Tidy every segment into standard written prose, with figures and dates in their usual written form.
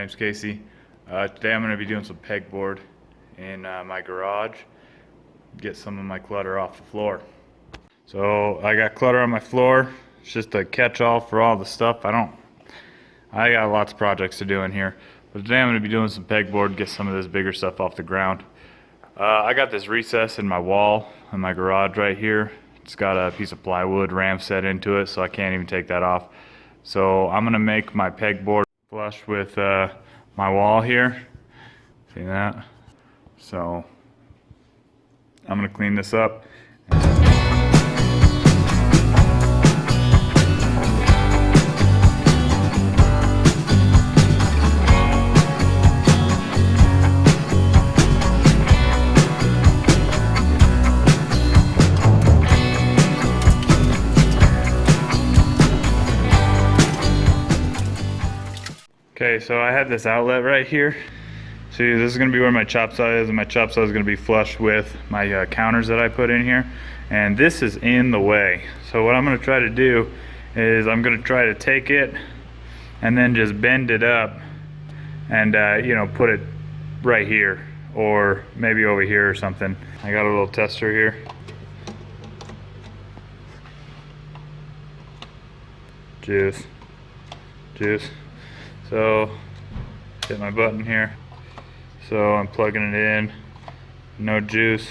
name's Casey. Today I'm going to be doing some pegboard in my garage, get some of my clutter off the floor. So I got clutter on my floor. It's just a catch-all for all the stuff. I got lots of projects to do in here, but today I'm going to be doing some pegboard, get some of this bigger stuff off the ground. I got this recess in my wall in my garage right here. It's got a piece of plywood ram set into it, so I can't even take that off. So I'm going to make my pegboard flush with my wall here. See that? So I'm going to clean this up. Okay, so I have this outlet right here. See, this is going to be where my chop saw is, and my chop saw is going to be flush with my counters that I put in here. And this is in the way. So what I'm going to try to do is I'm going to try to take it and then just bend it up and, put it right here or maybe over here or something. I got a little tester here. Juice. So, hit my button here. So I'm plugging it in, no juice.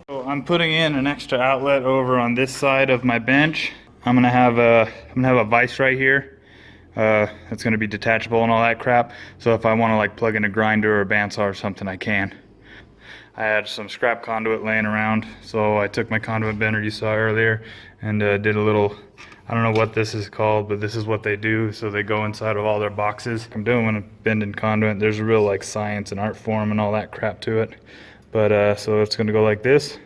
So I'm putting in an extra outlet over on this side of my bench. I'm gonna have a vise right here. It's gonna be detachable and all that crap. So if I want to like plug in a grinder or a bandsaw or something, I can. I had some scrap conduit laying around, so I took my conduit bender you saw earlier and did a little. I don't know what this is called, but this is what they do. So they go inside of all their boxes. I'm doing a bending conduit. There's a real like science and art form and all that crap to it. But so it's gonna go like this,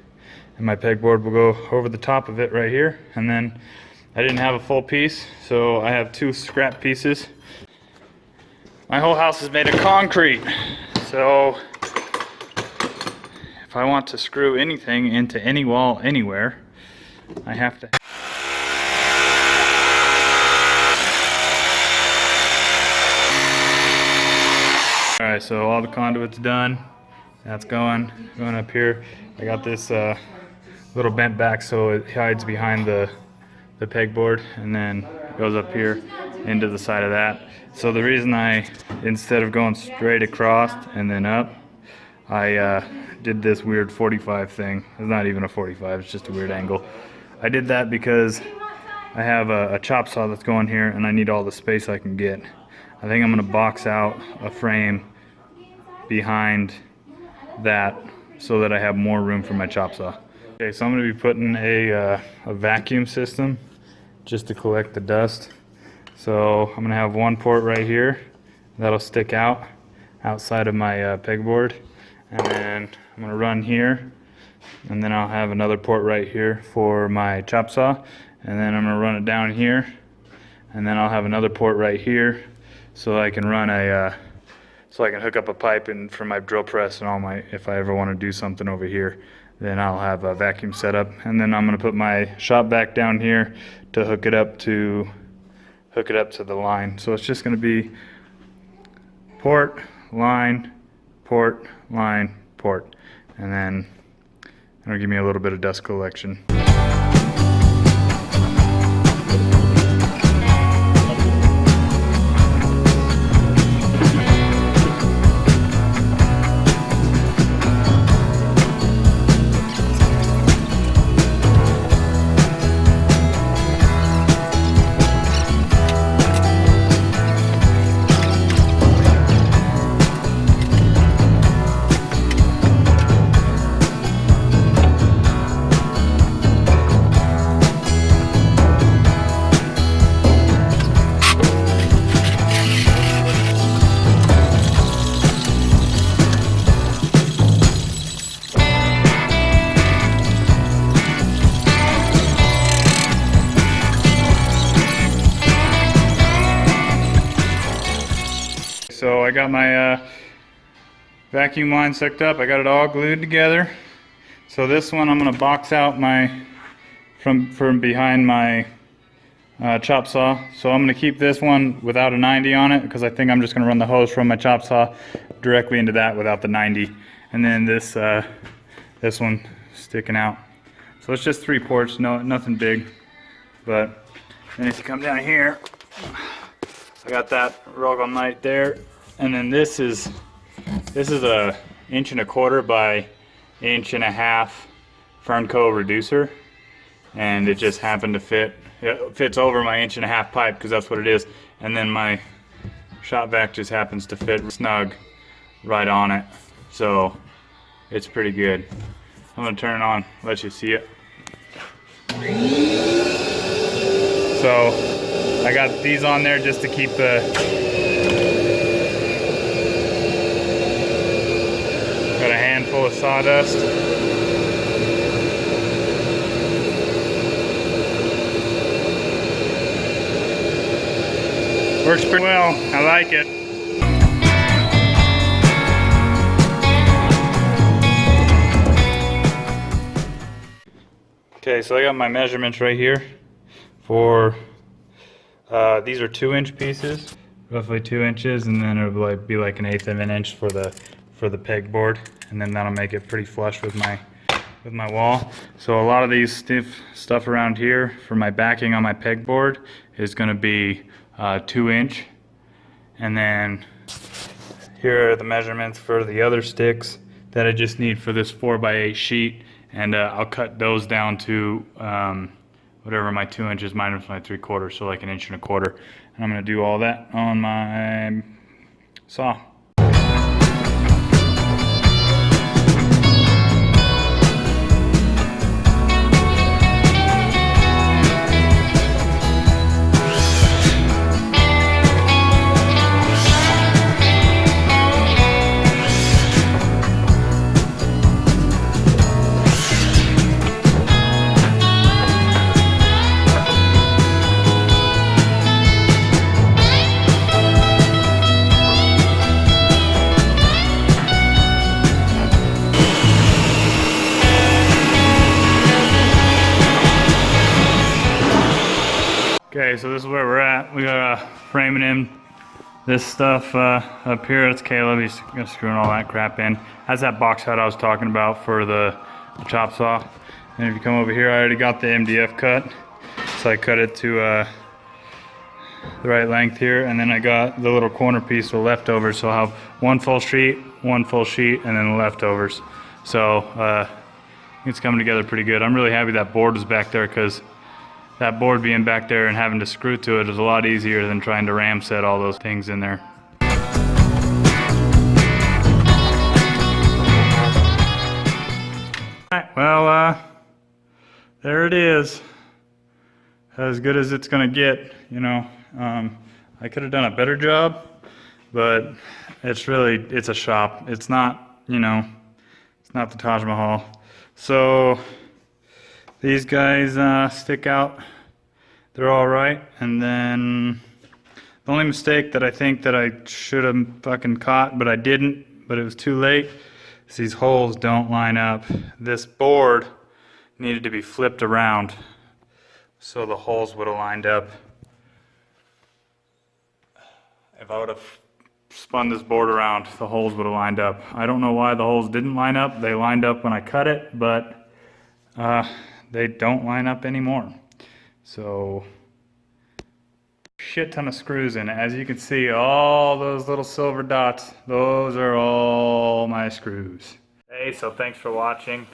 and my pegboard will go over the top of it right here. And then I didn't have a full piece, so I have two scrap pieces. My whole house is made of concrete, so if I want to screw anything into any wall anywhere, I have to. All right, so all the conduit's done. That's going up here. I got this little bent back so it hides behind the pegboard, and then goes up here into the side of that. So the reason instead of going straight across and then up, I did this weird 45 thing. It's not even a 45, it's just a weird angle. I did that because I have a chop saw that's going here and I need all the space I can get. I think I'm gonna box out a frame behind that so that I have more room for my chop saw. Okay, so I'm going to be putting a vacuum system just to collect the dust. So I'm going to have one port right here that'll stick out outside of my pegboard, and then I'm going to run here, and then I'll have another port right here for my chop saw, and then I'm going to run it down here, and then I'll have another port right here so I can run so I can hook up a pipe in for my drill press and all my, if I ever want to do something over here, then I'll have a vacuum set up. And then I'm going to put my shop vac down here to hook it up to the line. So it's just going to be port, line, port, line, port. And then it'll give me a little bit of dust collection. I got my vacuum line sucked up. I got it all glued together. So this one I'm gonna box out my from behind my chop saw. So I'm gonna keep this one without a 90 on it because I think I'm just gonna run the hose from my chop saw directly into that without the 90. And then this this one sticking out. So it's just 3 ports, nothing big. But then if you come down here, I got that Rogal Knight there, and then this is a 1.25 inch by 1.5 inch Fernco reducer, and it just happened to fit. It fits over my 1.5 inch pipe because that's what it is, and then my shop vac just happens to fit snug right on it, so it's pretty good. I'm gonna turn it on, let you see it. So I got these on there just to keep the got a handful of sawdust. Works pretty well. I like it. Okay, so I got my measurements right here for these are 2-inch pieces, roughly 2 inches, and then it'll be like 1/8 of an inch for the pegboard, and then that'll make it pretty flush with my wall. So a lot of these stiff stuff around here for my backing on my pegboard is going to be 2-inch, and then here are the measurements for the other sticks that I just need for this 4x8 sheet, and I'll cut those down to whatever my 2 inches minus my 3/4, so like 1.25 inches. And I'm going to do all that on my saw. Okay, so this is where we're at. We got framing in this stuff up here. That's Caleb. He's screwing all that crap in. That's that box head I was talking about for the chop saw. And if you come over here, I already got the MDF cut. So I cut it to the right length here. And then I got the little corner piece, the leftovers. So I'll have one full sheet, and then the leftovers. So it's coming together pretty good. I'm really happy that board was back there, because that board being back there and having to screw to it is a lot easier than trying to ram set all those things in there. Alright, well, there it is. As good as it's gonna get, you know. I could have done a better job, but it's a shop. It's not, you know, it's not the Taj Mahal. So these guys stick out. They're all right. And then the only mistake that I think that I should have fucking caught, but I didn't, but it was too late, is these holes don't line up. This board needed to be flipped around so the holes would have lined up. If I would have spun this board around, the holes would have lined up. I don't know why the holes didn't line up. They lined up when I cut it, but they don't line up anymore. So, shit ton of screws in it. As you can see, all those little silver dots, those are all my screws. Hey, so thanks for watching.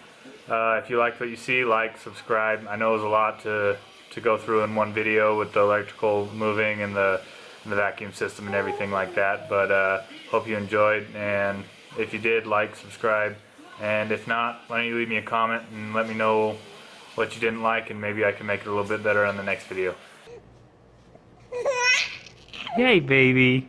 If you liked what you see, like, subscribe. I know it was a lot to go through in one video with the electrical moving and the vacuum system and everything like that, but hope you enjoyed, and if you did, like, subscribe, and if not, why don't you leave me a comment and let me know what you didn't like, and maybe I can make it a little bit better on the next video. Hey, baby.